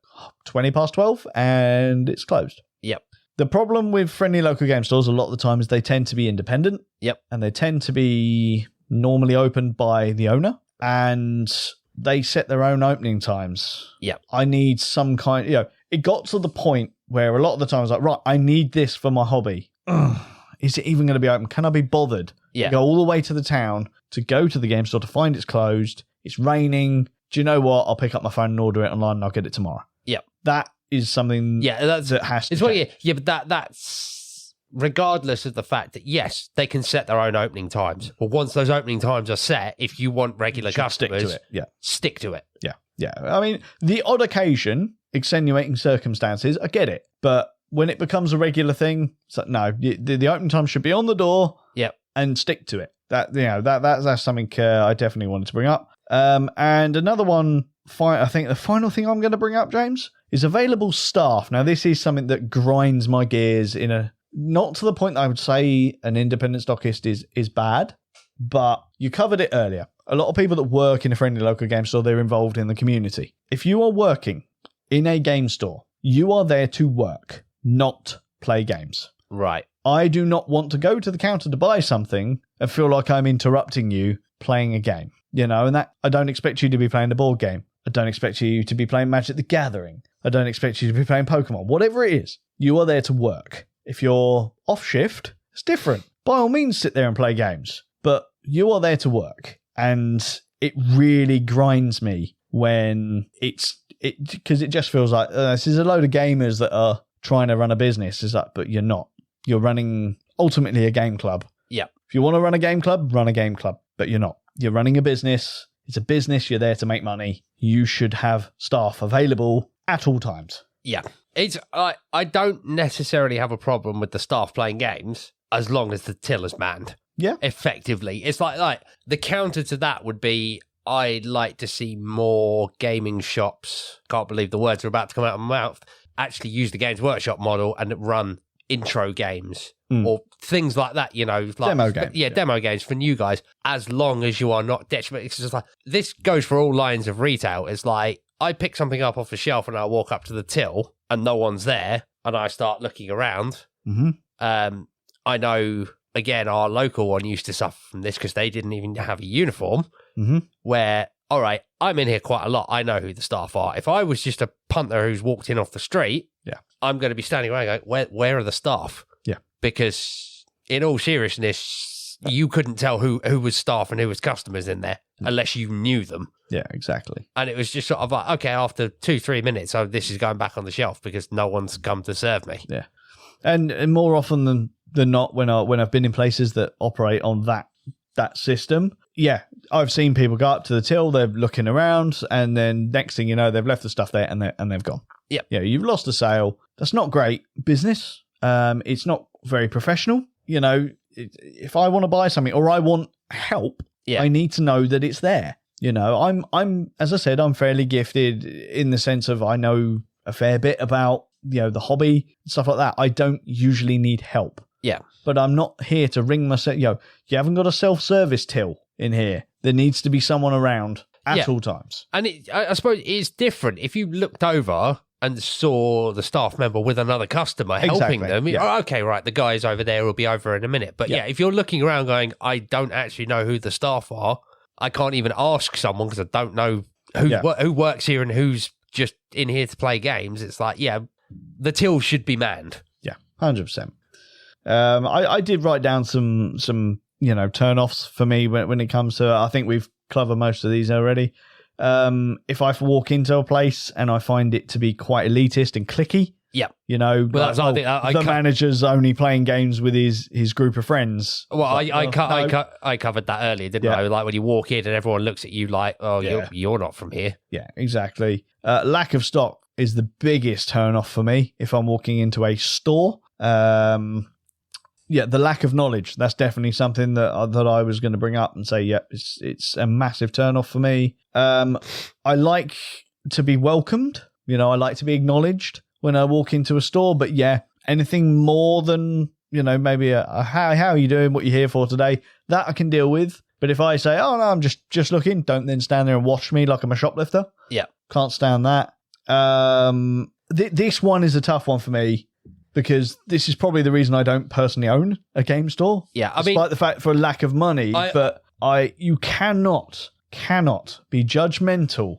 20 past 12 and it's closed. Yep. The problem with friendly local game stores a lot of the time is they tend to be independent. Yep. And they tend to be normally opened by the owner, and they set their own opening times. Yep. I need some kind, it got to the point where a lot of the time I was like, right, I need this for my hobby. Ugh, is it even going to be open? Can I be bothered to go all the way to the town to go to the game store to find it's closed? It's raining. Do you know what? I'll pick up my phone and order it online and I'll get it tomorrow. Yep. That is something that has to change. But that's regardless of the fact that, yes, they can set their own opening times. But once those opening times are set, if you want regular customers, stick to it. Yeah. Stick to it. Yeah. Yeah. I mean, the odd occasion, extenuating circumstances, I get it. But when it becomes a regular thing, it's like, no, the opening time should be on the door. Yep. And stick to it. That's something I definitely wanted to bring up. And another one, I think the final thing I'm going to bring up, James, is available staff. Now, this is something that grinds my gears not to the point that I would say an independent stockist is bad, but you covered it earlier. A lot of people that work in a friendly local game store, they're involved in the community. If you are working in a game store, you are there to work, not play games. Right. I do not want to go to the counter to buy something and feel like I'm interrupting you playing a game. And that I don't expect you to be playing a board game. I don't expect you to be playing Magic the Gathering. I don't expect you to be playing Pokemon. Whatever it is, you are there to work. If you're off shift, it's different. By all means, sit there and play games. But you are there to work. And it really grinds me when because it just feels like this is a load of gamers that are trying to run a business. It's like, but you're not. You're running ultimately a game club. Yeah. If you want to run a game club, run a game club. But you're not. You're running a business. It's a business. You're there to make money. You should have staff available at all times. Yeah. I don't necessarily have a problem with the staff playing games as long as the till is manned. Yeah. Effectively. It's like the counter to that would be I'd like to see more gaming shops, can't believe the words are about to come out of my mouth, actually use the Games Workshop model and run intro games or things like that, like demo games. Yeah, demo games for new guys, as long as you are not detrimental. It's just like, this goes for all lines of retail. It's like, I pick something up off the shelf and I walk up to the till and no one's there and I start looking around. Mm-hmm. I know, again, our local one used to suffer from this because they didn't even have a uniform, where, all right, I'm in here quite a lot. I know who the staff are. If I was just a punter who's walked in off the street, I'm going to be standing around going, where are the staff? Yeah. Because in all seriousness, you couldn't tell who was staff and who was customers in there unless you knew them. Yeah, exactly. And it was just sort of like, okay, after 2-3 minutes, this is going back on the shelf because no one's come to serve me. Yeah. And more often than not, when I've been in places that operate on that system, I've seen people go up to the till, they're looking around, and then next thing you know, they've left the stuff there and they've gone. Yeah, you've lost a sale. That's not great business. It's not very professional. If I want to buy something or I want help, I need to know that it's there. You know, I'm as I said, I'm fairly gifted in the sense of I know a fair bit about, you know, the hobby, stuff like that. I don't usually need help. Yeah. But I'm not here to ring myself. You know, you haven't got a self-service till in here. There needs to be someone around at all times. And I suppose it's different. If you looked over and saw the staff member with another customer helping them, oh, okay, right, the guys over there will be over in a minute. But if you're looking around going, I don't actually know who the staff are, I can't even ask someone because I don't know who works here and who's just in here to play games. It's like, the till should be manned. Yeah, 100%. I did write down some turn-offs for me when it comes to, I think we've covered most of these already. If I walk into a place and I find it to be quite elitist and cliquey, you know, the manager's only playing games with his group of friends. Well, I covered that earlier, didn't I? Like when you walk in and everyone looks at you like, oh, you're not from here. Yeah, exactly. Lack of stock is the biggest turn-off for me if I'm walking into a store. The lack of knowledge. That's definitely something that I was going to bring up and say, it's a massive turn-off for me. I like to be welcomed. You know, I like to be acknowledged when I walk into a store. But anything more than, you know, maybe how are you doing, what you here for today, that I can deal with. But if I say, oh, no, I'm just looking, don't then stand there and watch me like I'm a shoplifter. Yeah. Can't stand that. This one is a tough one for me, because this is probably the reason I don't personally own a game store. Yeah, despite the fact for lack of money, you cannot be judgmental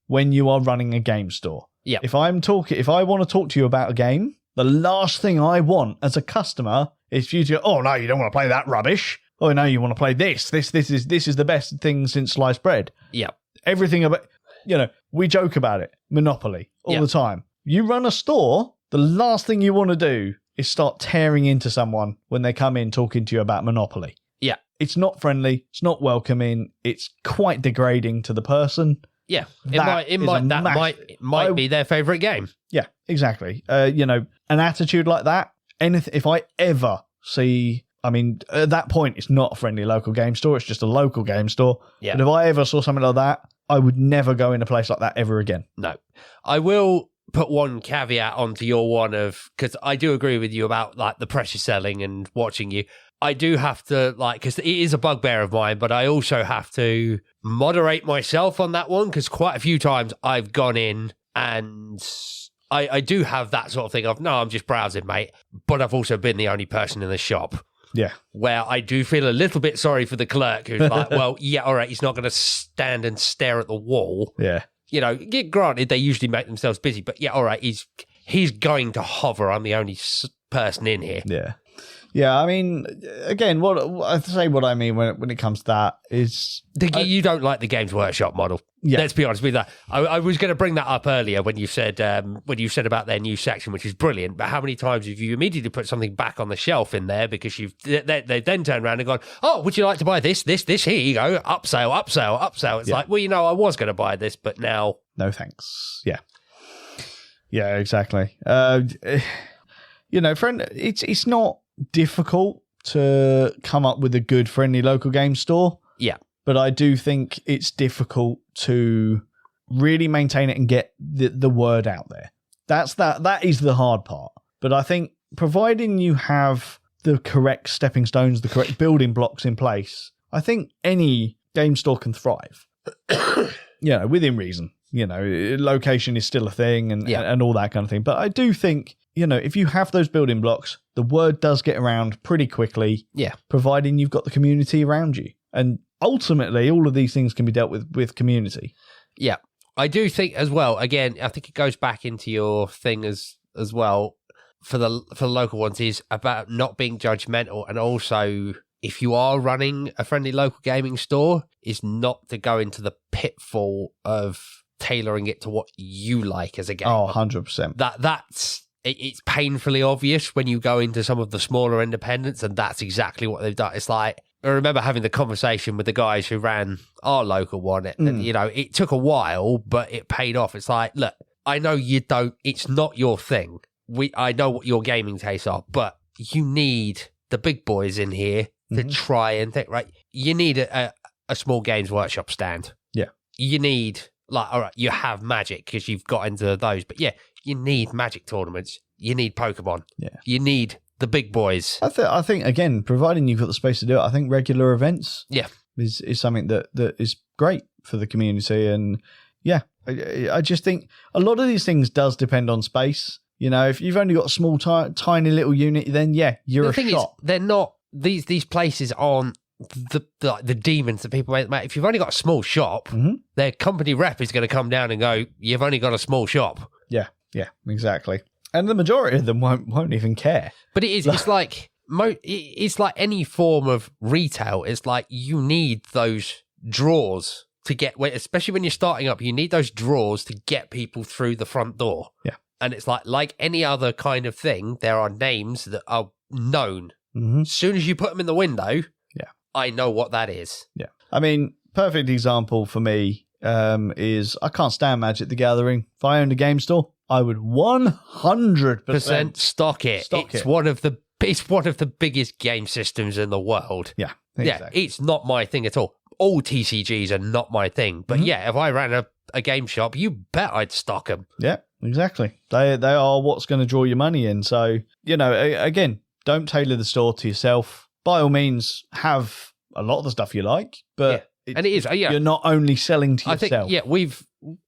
when you are running a game store. Yeah. If I want to talk to you about a game, the last thing I want as a customer is for you to go, oh no, you don't want to play that rubbish. Oh no, you want to play this. This is the best thing since sliced bread. Yeah. Everything about, you know, we joke about it. Monopoly all the time. You run a store, the last thing you want to do is start tearing into someone when they come in talking to you about Monopoly. Yeah. It's not friendly. It's not welcoming. It's quite degrading to the person. Yeah. It might be their favourite game. Yeah, exactly. You know, an attitude like that, if I ever see, I mean, at that point, it's not a friendly local game store. It's just a local game store. Yeah. But if I ever saw something like that, I would never go in a place like that ever again. No. I will put one caveat onto your one of, because I do agree with you about like the pressure selling and watching you. I do have to, like, because it is a bugbear of mine, but I also have to moderate myself on that one, because quite a few times I've gone in and I do have that sort of thing of, no, I'm just browsing, mate, but I've also been the only person in the shop. Yeah. Where I do feel a little bit sorry for the clerk who's like, well, yeah, all right, he's not going to stand and stare at the wall. Yeah. You know, granted, they usually make themselves busy, but yeah, all right, he's going to hover. I'm the only person in here. Yeah. Yeah, I mean, again, what I mean when it comes to that is... You don't like the Games Workshop model. Yeah. Let's be honest with that. I was going to bring that up earlier when you said about their new section, which is brilliant, but how many times have you immediately put something back on the shelf in there because they then turned around and gone, oh, would you like to buy this, here you go, upsell. It's like, well, you know, I was going to buy this, but now... No thanks. Yeah. Yeah, exactly. You know, friend, it's not difficult to come up with a good friendly local game store. Yeah. But I do think it's difficult to really maintain it and get the word out there. That is the hard part. But I think providing you have the correct stepping stones, the correct building blocks in place, I think any game store can thrive. You know, within reason. You know, location is still a thing and all that kind of thing. But I do think, you know, if you have those building blocks, the word does get around pretty quickly. Yeah. Providing you've got the community around you. And ultimately, all of these things can be dealt with community. Yeah. I do think as well, again, I think it goes back into your thing as well for the local ones, is about not being judgmental. And also, if you are running a friendly local gaming store, is not to go into the pitfall of tailoring it to what you like as a gamer. Oh, 100%. It's painfully obvious when you go into some of the smaller independents, and that's exactly what they've done. It's like, I remember having the conversation with the guys who ran our local one, and you know, it took a while, but it paid off. It's like, look, I know it's not your thing. I know what your gaming tastes are, but you need the big boys in here to try and think, right? You need a small Games Workshop stand. you need, like, all right, you have Magic because you've got into those, but yeah, you need Magic tournaments. You need Pokemon. Yeah. You need the big boys. I think, again, providing you've got the space to do it, I think regular events is something that is great for the community. And yeah, I just think a lot of these things does depend on space. You know, if you've only got a small, tiny little unit, then yeah, you're a shop. The thing is, they're not, these places aren't the demons that people make. If you've only got a small shop, their company rep is going to come down and go, you've only got a small shop. Yeah, exactly. And the majority of them won't even care. But it's like any form of retail. It's like you need those draws to get, especially when you're starting up, you need those draws to get people through the front door. Yeah. And it's like any other kind of thing, there are names that are known. As soon as you put them in the window, I know what that is. Yeah. I mean, perfect example for me is I can't stand Magic the Gathering. If I owned a game store, I would 100% stock it. It's one of the biggest game systems in the world. Yeah, exactly. Yeah, it's not my thing at all. All TCGs are not my thing. But yeah, if I ran a game shop, you bet I'd stock them. Yeah, exactly. They are what's going to draw your money in. So, you know, again, don't tailor the store to yourself. By all means, have a lot of the stuff you like, but and it is. You're not only selling to yourself. I think,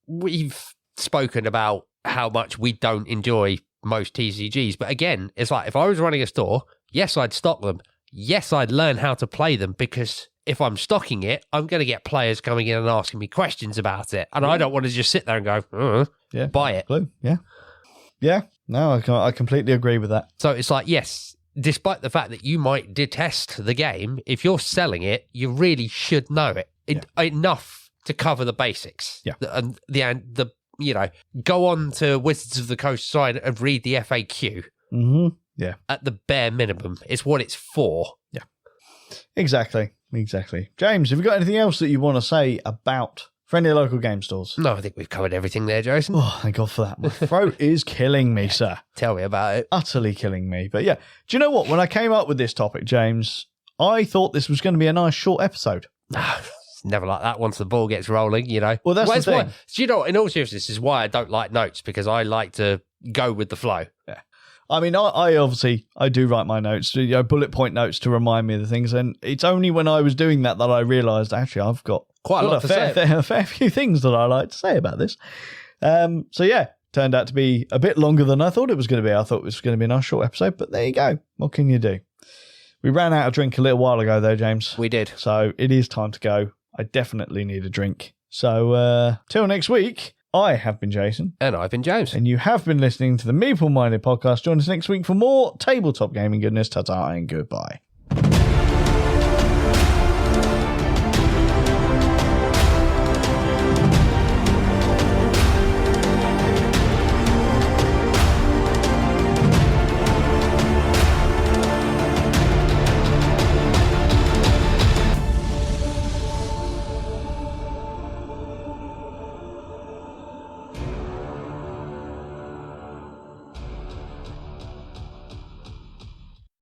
we've spoken about how much we don't enjoy most TCGs. But again, it's like if I was running a store, yes, I'd stock them. Yes, I'd learn how to play them because if I'm stocking it, I'm going to get players coming in and asking me questions about it. And I don't want to just sit there and go, buy it. Yeah. No, I completely agree with that. So it's like, yes, despite the fact that you might detest the game, if you're selling it, you really should know it enough to cover the basics. Yeah. And the you know, go on to Wizards of the Coast side and read the FAQ. Yeah. At the bare minimum. It's what it's for. Yeah. Exactly. James, have you got anything else that you want to say about friendly local game stores? No, I think we've covered everything there, Jason. Oh, thank God for that. My throat is killing me, sir. Tell me about it. Utterly killing me. But yeah, do you know what? When I came up with this topic, James, I thought this was going to be a nice short episode. It's never like that once the ball gets rolling, you know. Well, that's the thing. Do you know, in all seriousness, this is why I don't like notes, because I like to go with the flow. Yeah. I mean, I obviously do write my notes, bullet point notes to remind me of the things. And it's only when I was doing that I realised, actually, I've got quite a lot to say. A fair few things that I like to say about this. So yeah, turned out to be a bit longer than I thought it was going to be. I thought it was going to be a nice short episode, but there you go. What can you do? We ran out of drink a little while ago, though, James. We did. So it is time to go. I definitely need a drink. So till next week, I have been Jason. And I've been James. And you have been listening to the Meeple Minded podcast. Join us next week for more tabletop gaming goodness. Ta-ta and goodbye.